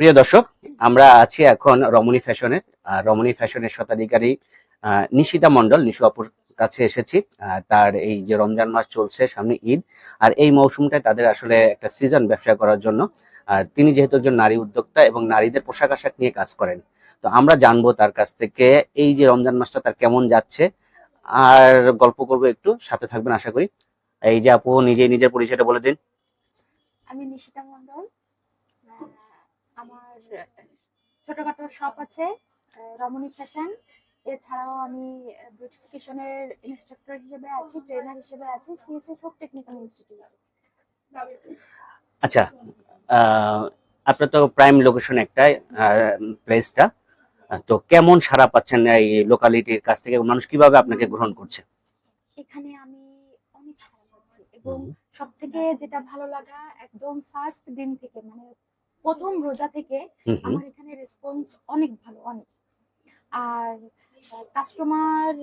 প্রিয় দর্শক, আমরা আছি এখন রমণী ফ্যাশনে। রমণী ফ্যাশনের স্বত্বাধিকারী নিশিতা মণ্ডল, নিশু আপুর কাছে এসেছি। তার এই যে রমজান মাস চলছে, সামনে ঈদ, আর এই মৌসুমটায় তাদের আসলে একটা সিজন ব্যবসা করার জন্য। আর তিনি যেহেতু একজন নারী উদ্যোক্তা এবং নারীদের পোশাক আশাক নিয়ে কাজ করেন, তো আমরা জানবো তার কাছ থেকে এই যে রমজান মাসটা তার কেমন যাচ্ছে, আর গল্প করবো একটু। সাথে থাকবেন আশা করি। এই যে আপু, নিজেই নিজের পরিচয়টা বলে দিন। আমি নিশিতা মণ্ডল। আহ, আমার ছোটখাটো শপ আছে, রমণী ফ্যাশন। এছাড়াও আমি বিউটিফিকেশনের ইনস্ট্রাক্টর হিসেবে আছি, ট্রেনার হিসেবে আছি, সিএসএস হোপ টেকনিক্যাল ইনস্টিটিউট। আচ্ছা, আহ, আপনার তো প্রাইম লোকেশন একটাই প্লেসটা। তো কেমন সাড়া পাচ্ছেন এই লোকালিটির কাছ থেকে? মানুষ কিভাবে আপনাকে গ্রহণ করছে? এখানে আমি অনেক ভালো পাচ্ছি, এবং হুম, সব থেকে যেটা ভালো লাগা, একদম ফার্স্ট দিন থেকে, মানে প্রথম রোজা থেকে হুম, হুম, আমার এখানে রেসপন্স অনেক ভালো, অনেক। আর কাস্টমার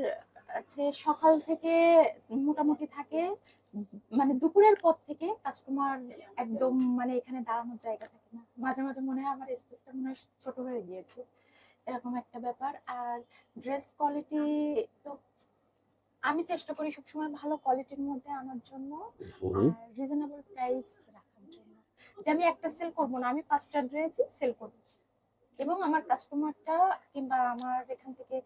আছে সকাল থেকে, মোটামুটি থাকে। মানে দুপুরের পর থেকে কাস্টমার একদম, মানে এখানে দাঁড়ানোর জায়গা থাকে না, মাঝে মাঝে মনে হয় আমার স্পেসটা মনে হয় ছোট হয়ে গিয়েছে, এরকম একটা ব্যাপার। আর ড্রেস কোয়ালিটি তো আমি চেষ্টা করি সবসময় ভালো কোয়ালিটির মধ্যে আনার জন্য, হুম। আর রিজনেবল প্রাইস রাখার জন্য। যে আমি একটা সেল করবো না, আমি 5টা ড্রেসই সেল করবো, এবং আমার কাস্টমারটা কিংবা আমার এখান থেকে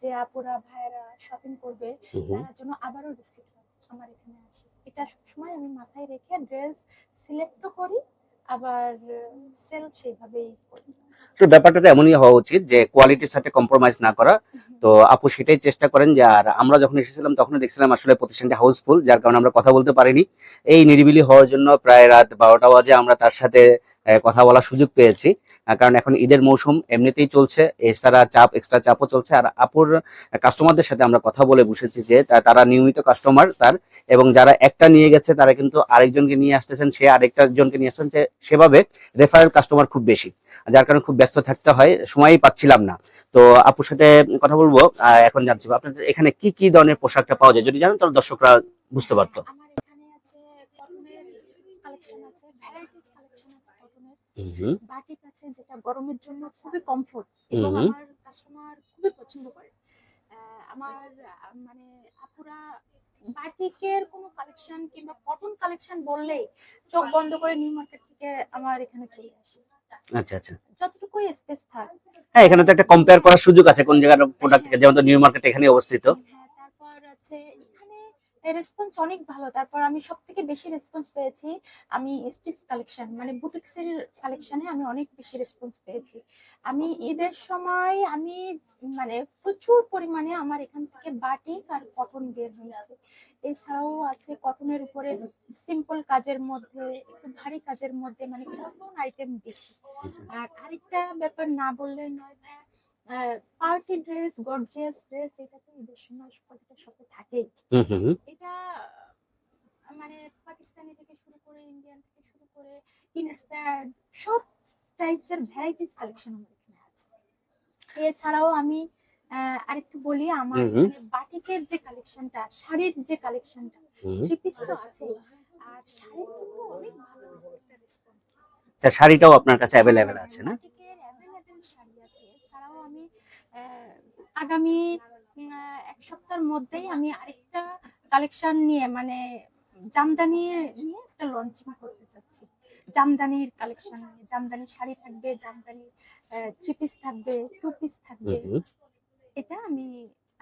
যে আপুরা ভাইয়েরা শপিং করবে, হুম, হুম। তারা যেন আবারও রিপিট আমার এখানে আসে, এটা সবসময় আমি মাথায় রেখে ড্রেস সিলেক্টও করি, আবার সেল সেইভাবেই করি। তো ব্যাপারটা তো এমনই হওয়া উচিত যে কোয়ালিটির সাথে কম্প্রোমাইজ না করা। হুম। তো আপু সেটাই চেষ্টা করেন যে, আর আমরা যখন এসেছিলাম তখন দেখছিলাম আসলে প্রতিষ্ঠানটা হাউসফুল, যার কারণে আমরা কথা বলতে পারিনি। এই নিরিবিলি হওয়ার জন্য প্রায় রাত 12টা বাজে আমরা তার সাথে কথা বলার সুযোগ পেয়েছি। কারণ এখন ঈদের মৌসুম এমনিতেই চলছে, এছাড়া চাপ, এক্সট্রা চাপও চলছে। আর আপুর কাস্টমারদের সাথে আমরা কথা বলে বসেছি যে তারা নিয়মিত কাস্টমার তার, এবং যারা একটা নিয়ে গেছে তারা কিন্তু আরেকজনকে নিয়ে আসতেছেন, সে আরেকটা জনকে নিয়ে আসছেন, সেভাবে রেফারেল কাস্টমার খুব বেশি, যার কারণে খুব ব্যস্ত থাকতে হয়, সময়ই পাচ্ছিলাম না। তো আপুর সাথে কথা বলবো। এখন জানছি আপনাদের এখানে কি কি ধরনের পোশাকটা পাওয়া যায়, যদি জানেন তাহলে দর্শকরা বুঝতে হ্যাঁ, পারতো। আমার এখানে আছে কটনের কালেকশন, আছে ভ্যারাইটিস কালেকশন আছে কটনের। হুম, হুম, বাটিক আছে, যেটা গরমের জন্য খুবই কমফোর্ট, হুম, এবং হুম, আমার কাস্টমার খুবই পছন্দ করে। আমার মানে আপুরা বাটিকের কোনো কালেকশন কিংবা কটন কালেকশন বললেই চোখ বন্ধ করে নিউ মার্কেট থেকে আমার এখানে চলে আসে, আচ্ছা, আচ্ছা। যতটুকুই স্পেস থাক। হ্যাঁ, এখানে তো একটা কম্পেয়ার হ্যাঁ, করার সুযোগ আছে কোন জায়গার প্রোডাক্ট হ্যাঁ, থেকে, যেমন তো নিউ মার্কেট এখানে অবস্থিত। হ্যাঁ, তারপর আছে এখানে রেসপন্স অনেক ভালো। তারপর আমি সব থেকে বেশি রেসপন্স পেয়েছি, আমি স্টিচ কালেকশন মানে বুটিক্সের কালেকশনে আমি অনেক বেশি রেসপন্স পেয়েছি। আমি ঈদের সময় আমি মানে প্রচুর পরিমাণে আমার এখান থেকে বাটিক আর কটন বের হয়েছে। এছাড়াও আছে কটনের উপরে সিম্পল কাজের মধ্যে, একটু ভারী কাজের মধ্যে, মানে কটন আইটেম বেশি। আর আরেকটা ব্যাপার না বললে নয় ভাইয়া, পার্টি ড্রেস, গর্জিয়াস ড্রেস, এটা তো ঈদের সময় প্রতিটা শপে থাকেই। হুম, হুম, হুম। এটা মানে পাকিস্তানি থেকে শুরু করে, ইন্ডিয়ান থেকে শুরু করে, ইন্সপায়ার্ড, সব টাইপস এর ভ্যারাইটিস কালেকশন আমার এখানে আছে। এছাড়াও আমি আরেকটু বলি, আমার হুম, হুম, এখানে বাটিকের যে কালেকশনটা, শাড়ির যে কালেকশনটা, হুম। থ্রি পিস তো আছে, আর শাড়ির কিন্তু অনেক ভালো একটা রেসপন্স। তা শাড়িটাও আপনার কাছে অ্যাভেলেবেল হ্যাঁ, আছে না? বাটিকের অ্যাভেলেবেল শাড়ি আছে। এছাড়াও আমি আগামী 1 সপ্তাহের মধ্যেই আমি আরেকটা কালেকশন নিয়ে, মানে জামদানি নিয়ে একটা লঞ্চিং করতে চাচ্ছি। জামদানির কালেকশন নিয়ে, জামদানি শাড়ি থাকবে, জামদানি থ্রি পিস থাকবে, টু পিস হুম, থাকবে। হুম। এটা আমি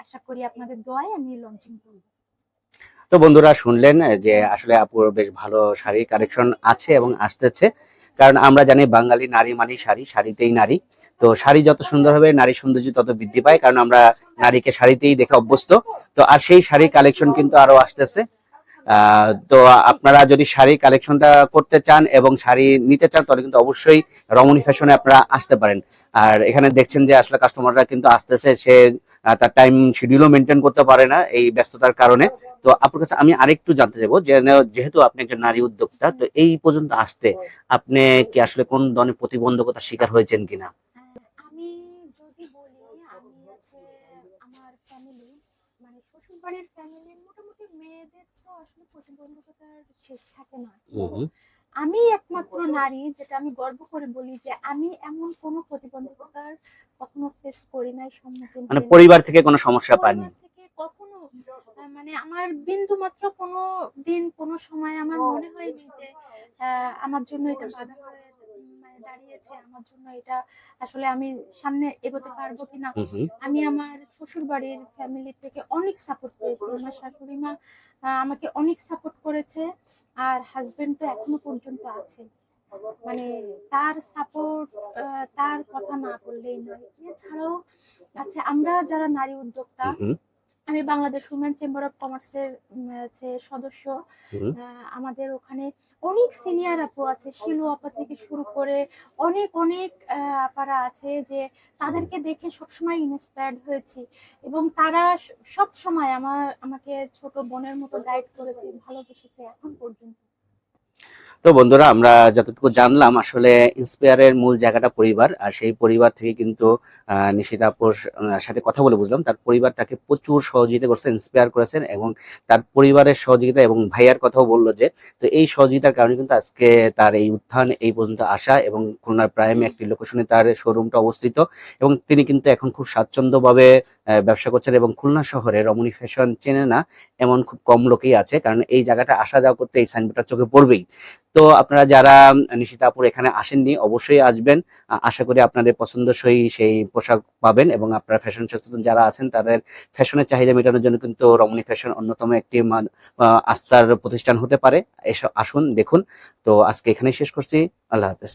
আশা করি আপনাদের দোয়ায় আমি লঞ্চিং করব। তো বন্ধুরা, শুনলেন যে আসলে আপুর বেশ ভালো শাড়ির কালেকশন আছে এবং আসতেছে। কারণ আমরা জানি বাঙালি নারী মানে শাড়ি, শাড়িতেই নারী। তো শাড়ি যত সুন্দর হবে, নারী সৌন্দর্য তত বৃদ্ধি পায়, কারণ আমরা নারীকে শাড়িতেই দেখে অভ্যস্ত। তো আর সেই শাড়ির কালেকশন কিন্তু আরো আসতেছে। তো আপনারা যদি শাড়ির কালেকশনটা করতে চান এবং শাড়ি নিতে চান, তাহলে কিন্তু অবশ্যই রমণী ফ্যাশনে আপনারা আসতে পারেন। আর এখানে দেখছেন যে আসলে কাস্টমাররা কিন্তু আসতেছে, সে তার টাইম শিডিউলও মেনটেন করতে পারে না এই ব্যস্ততার কারণে। তো আপনার কাছে আমি আরেকটু জানতে চাইবো যে যেহেতু আপনি একজন নারী উদ্যোক্তা, তো এই পর্যন্ত আসতে আপনি কি আসলে কোন ধরনের প্রতিবন্ধকতার শিকার হয়েছেন কিনা? আমি যদি বলি, আমি আছে আমার ফ্যামিলি, মানে শ্বশুর বাড়ির ফ্যামিলির মোটামুটি মেয়েদের তো আসলে প্রতিবন্ধকতার শেষ থাকে না, হুম, কিন্তু হুম, আমি একমাত্র নারী, যেটা আমি গর্ব করে বলি যে আমি এমন কোনো প্রতিবন্ধকতার কখনো ফেস করি নাই, সম্মুখীন মানে হই নাই। পরিবার থেকে কোনো সমস্যা পাননি? পরিবার থেকে কখনো মানে আমার বিন্দু মাত্র কোনো দিন কোনো সময় আমার মনে হয়নি যে আমার জন্য এটা বাধা হয়ে মানে দাঁড়িয়েছে, আমার জন্য এটা আসলে আমি সামনে এগোতে পারবো কিনা। হুম হুম। আমি আমার শ্বশুর বাড়ির ফ্যামিলি থেকে অনেক সাপোর্ট পেয়েছি, আমার শাশুড়ি মা আমাকে অনেক সাপোর্ট করেছে, আর হাজবেন্ড তো এখনো পর্যন্ত আছে। মানে তার সাপোর্ট, তার কথা না বললেই নয়। এছাড়াও আচ্ছা, আমরা যারা নারী উদ্যোক্তা, হুম হুম। আমি বাংলাদেশ উমেন চেম্বার অফ কমার্সের সদস্য। হুম। আমাদের ওখানে অনেক সিনিয়র আপু আছে, শিলু আপা থেকে শুরু করে অনেক অনেক আপারা আছে যে তাদেরকে দেখে সবসময় ইন্সপায়ার্ড হয়েছি, এবং তারা সব সময় আমাকে ছোট বোনের মতো গাইড করেছে, ভালোবেসেছে এখন পর্যন্ত। তো বন্ধুরা, আমরা যতটুকু জানলাম আসলে ইন্সপায়ারের মূল জায়গাটা পরিবার, আর সেই পরিবার থেকে কিন্তু নিশিতা আপুর সাথে কথা বলে বুঝলাম তার পরিবার তাকে প্রচুর সহযোগিতা করছে, ইন্সপায়ার করেছেন, এবং তার পরিবারের সহযোগিতা এবং ভাইয়ার কথাও বললো যে তো এই সহযোগিতার কারণে কিন্তু আজকে তার এই উত্থান এই পর্যন্ত আসা, এবং খুলনার প্রাইম একটি লোকেশনে তার শোরুমটা অবস্থিত, এবং তিনি কিন্তু এখন খুব স্বাচ্ছন্দ্যভাবে ব্যবসা করছেন, এবং খুলনা শহরে রমণী ফ্যাশন চেনে না এমন খুব কম লোকই আছে, কারণ এই জায়গাটা আসা যাওয়া করতে এই সাইনবোর্ডটা চোখে পড়বেই। তো আপনারা যারা নিশিতা আপুর এখানে আসেননি অবশ্যই আসবেন। আশা করি আপনাদের পছন্দসই সেই পোশাক পাবেন, এবং আপনারা ফ্যাশন সচেতন যারা আছেন তাদের ফ্যাশনের চাহিদা মেটানোর জন্য কিন্তু রমণী ফ্যাশন অন্যতম একটি আস্থার প্রতিষ্ঠান হতে পারে। এসব আসুন দেখুন। তো আজকে এখানেই শেষ করছি। আল্লাহ হাফেজ।